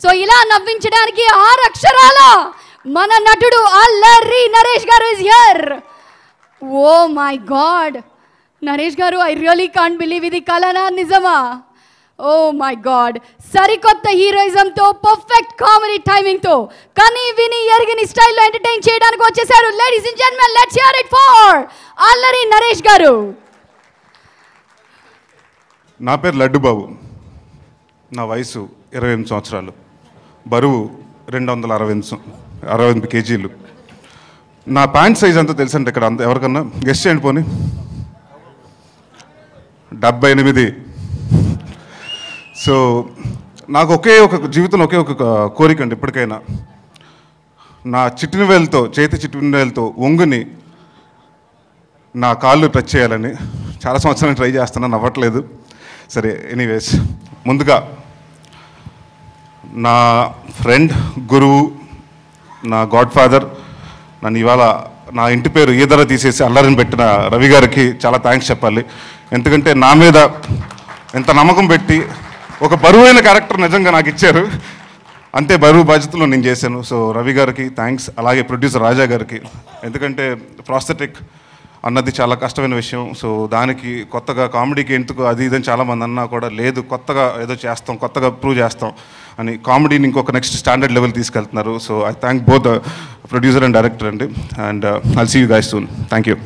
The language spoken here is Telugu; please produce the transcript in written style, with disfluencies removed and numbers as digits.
సో ఇలా నవ్వించడానికి 6 అక్షరాల మన నటుడు Allari Naresh garu is here. Oh my god Naresh garu, I really can't believe ఇది కలనా నిజమా? ఓ మై గాడ్, సరికొత్త హీరోయిజంతో పర్ఫెక్ట్ కామెడీ టైమింగ్తో కని విని ఎరిగిని స్టైల్లో ఎంటర్టైన్ చేయడానికి వచ్చేసారు. Ladies and gentlemen, let's hear it for అల్లరి నరేష్ గారు. నా పేరు లడ్డు బాబు. నా వయసు 28 సంవత్సరాలు. బరువు 260 కేజీలు. నా ప్యాంట్ సైజ్ అంతా తెలుసంటే ఇక్కడ అంత ఎవరికన్నా గెస్ట్ చేయండి పోనీ. 78. సో నాకు జీవితంలో ఒకే ఒక కోరిక అండి ఇప్పటికైనా. నా చేతి చిట్టినవేలతో ఒంగుని నా కాళ్ళు టచ్ చేయాలని చాలా సంవత్సరాలు ట్రై చేస్తున్నాను, అవ్వట్లేదు. సరే, ఎనీవేస్, ముందుగా నా ఫ్రెండ్, గురువు, నా గాడ్ ఫాదర్, నన్ను ఇవాళ నా ఇంటి పేరు ఈదర తీసేసి అల్లరిని పెట్టిన రవి గారికి చాలా థ్యాంక్స్ చెప్పాలి. ఎందుకంటే నా మీద ఎంత నమ్మకం పెట్టి ఒక బరువైన క్యారెక్టర్ నిజంగా నాకు ఇచ్చారు. అంతే బరువు బాధ్యతలు నేను చేశాను. సో రవి గారికి థ్యాంక్స్. అలాగే ప్రొడ్యూసర్ రాజా గారికి, ఎందుకంటే ప్రాస్థెటిక్ అన్నది చాలా కష్టమైన విషయం. సో దానికి కొత్తగా కామెడీకి ఎందుకు అది ఇదని చాలామంది అన్నా కూడా లేదు, కొత్తగా ఏదో చేస్తాం, కొత్తగా ప్రూవ్ చేస్తాం అని కామెడీని ఇంకొక నెక్స్ట్ స్టాండర్డ్ లెవెల్ తీసుకెళ్తున్నారు. So I thank both producer and director అండి. And I'll see you guys soon. Thank you.